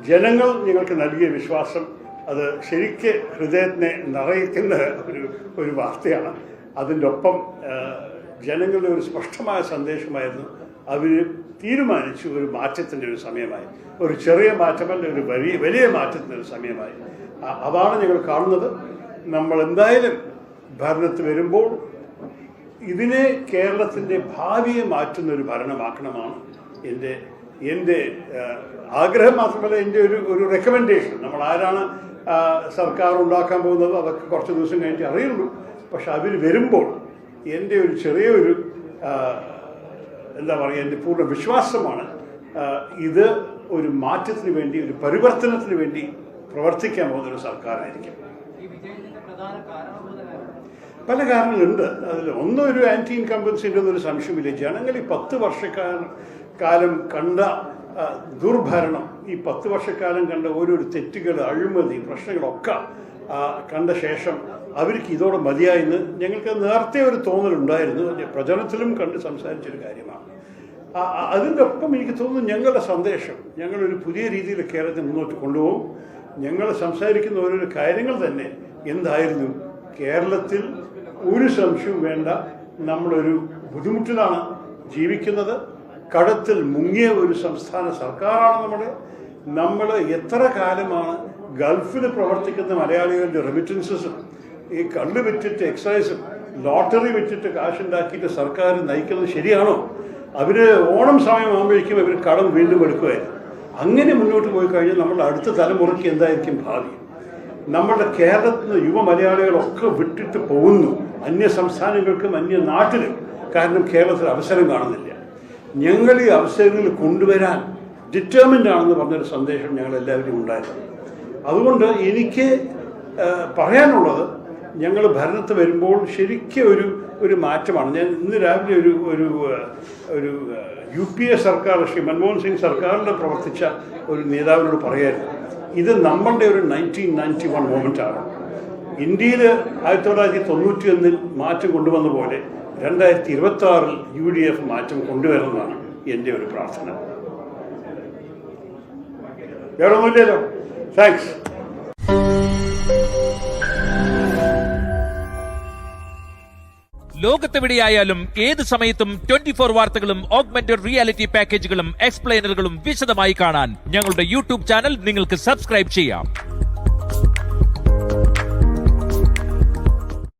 ജനങ്ങൾ നിങ്ങൾക്ക് നൽകിയ വിശ്വാസം അത് ശരിക്ക് ഹൃദയത്തിനെ നിറയിക്കുന്ന ഒരു വാർത്തയാണ്. അതിൻ്റെ ഒപ്പം ജനങ്ങളുടെ ഒരു സ്പഷ്ടമായ സന്ദേശമായിരുന്നു. അവർ തീരുമാനിച്ചു ഒരു മാറ്റത്തിൻ്റെ ഒരു സമയമായി, ഒരു ചെറിയ മാറ്റമല്ല, ഒരു വലിയ മാറ്റത്തിൻ്റെ ഒരു സമയമായി. അതാണ് ഞങ്ങൾ കാണുന്നത്. നമ്മൾ എന്തായാലും ഭരണത്തിൽ വരുമ്പോൾ ഇതിനെ കേരളത്തിൻ്റെ ഭാവിയെ മാറ്റുന്ന ഒരു ഭരണമാക്കണമാണ് എൻ്റെ ആഗ്രഹം. മാത്രമല്ല എൻ്റെ ഒരു റെക്കമെൻഡേഷൻ. നമ്മൾ ആരാണ് സർക്കാർ ഉണ്ടാക്കാൻ പോകുന്നത് അതൊക്കെ കുറച്ച് ദിവസം കഴിഞ്ഞിട്ട് അറിയുള്ളൂ. പക്ഷെ അവർ വരുമ്പോൾ എൻ്റെ ഒരു ചെറിയൊരു എന്താ പറയുക, എൻ്റെ പൂർണ്ണ വിശ്വാസമാണ് ഇത് ഒരു മാറ്റത്തിന് വേണ്ടി, ഒരു പരിവർത്തനത്തിന് വേണ്ടി പ്രവർത്തിക്കാൻ പോകുന്നൊരു സർക്കാരായിരിക്കും. പല കാരണങ്ങളുണ്ട്. അതിൽ ഒരു ആൻറ്റി ഇൻകംബൻസിൻ്റെ ഒന്നൊരു സംശയമില്ല. ജനങ്ങൾ ഈ 10 വർഷക്കാലം കണ്ട ദുർഭരണം, ഈ 10 വർഷക്കാലം കണ്ട ഓരോരോ തെറ്റുകൾ, അഴിമതി, പ്രശ്നങ്ങളൊക്കെ കണ്ട ശേഷം അവർക്ക് ഇതോടെ മതിയായെന്ന് ഞങ്ങൾക്ക് നേരത്തെ ഒരു തോന്നലുണ്ടായിരുന്നു. പ്രചരണത്തിലും കണ്ട് സംസാരിച്ചൊരു കാര്യമാണ്. അതിൻ്റെ ഒപ്പം എനിക്ക് തോന്നുന്നു ഞങ്ങളുടെ സന്ദേശം, ഞങ്ങളൊരു പുതിയ രീതിയിൽ കേരളത്തെ മുന്നോട്ട് കൊണ്ടുപോകും. ഞങ്ങൾ സംസാരിക്കുന്ന ഓരോരോ കാര്യങ്ങൾ തന്നെ എന്തായിരുന്നു, കേരളത്തിൽ ഒരു സംശയവും വേണ്ട, നമ്മളൊരു ബുദ്ധിമുട്ടിലാണ് ജീവിക്കുന്നത്. കടത്തിൽ മുങ്ങിയ ഒരു സംസ്ഥാന സർക്കാരാണ് നമ്മൾ എത്ര കാലമാണ് ഗൾഫിൽ പ്രവർത്തിക്കുന്ന മലയാളികളുടെ റെമിറ്റൻസസും ഈ കള്ള് വിറ്റിട്ട് എക്സൈസും ലോട്ടറി വിറ്റിട്ട് കാശുണ്ടാക്കിയിട്ട് സർക്കാർ നയിക്കുന്നത് ശരിയാണോ? അവർ ഓണം സമയമാകുമ്പോഴേക്കും അവർ കടം വീണ്ടും എടുക്കുമായിരുന്നു. അങ്ങനെ മുന്നോട്ട് പോയി കഴിഞ്ഞാൽ നമ്മുടെ അടുത്ത തലമുറയ്ക്ക് എന്തായിരിക്കും ഭാവി? നമ്മുടെ കേരളത്തിൽ നിന്ന് യുവ മലയാളികളൊക്കെ വിട്ടിട്ട് പോകുന്നു അന്യ സംസ്ഥാനങ്ങൾക്കും അന്യ നാട്ടിലും. കാരണം കേരളത്തിൽ അവസരം കാണുന്നില്ല. ഞങ്ങൾ ഈ അവസരങ്ങൾ കൊണ്ടുവരാൻ ഡിറ്റർമിൻഡ് ആണെന്ന് പറഞ്ഞൊരു സന്ദേശം ഞങ്ങളെല്ലാവരും ഉണ്ടായിരുന്നു. അതുകൊണ്ട് എനിക്ക് പറയാനുള്ളത്, ഞങ്ങൾ ഭരണത്തിൽ വരുമ്പോൾ ശരിക്കും ഒരു മാറ്റമാണ്. ഞാൻ ഇന്ന് രാവിലെ ഒരു UPA സർക്കാർ, ശ്രീ മൻമോഹൻ സിംഗ് സർക്കാരിൽ പ്രവർത്തിച്ച ഒരു നേതാവിനോട് പറയായിരുന്നു, ഇത് നമ്മളുടെ ഒരു 1991 മൊമെൻ്റാണ്. ഇന്ത്യയിൽ 1991 മാറ്റം കൊണ്ടുവന്ന പോലെ 2026 UDF മാറ്റം കൊണ്ടുവരുന്നതാണ് എൻ്റെ ഒരു പ്രാർത്ഥന. വേറെ ഒന്നുമില്ലല്ലോ. താങ്ക്സ്. ലോകത്തെവിടെയായാലും ഏത് സമയത്തും 24 വാർത്തകളും ഓഗ്മെന്റഡ് റിയാലിറ്റി പാക്കേജുകളും എക്സ്പ്ലെയിനറുകളും വിശദമായി കാണാൻ ഞങ്ങളുടെ യൂട്യൂബ് ചാനൽ നിങ്ങൾക്ക് സബ്സ്ക്രൈബ് ചെയ്യാം.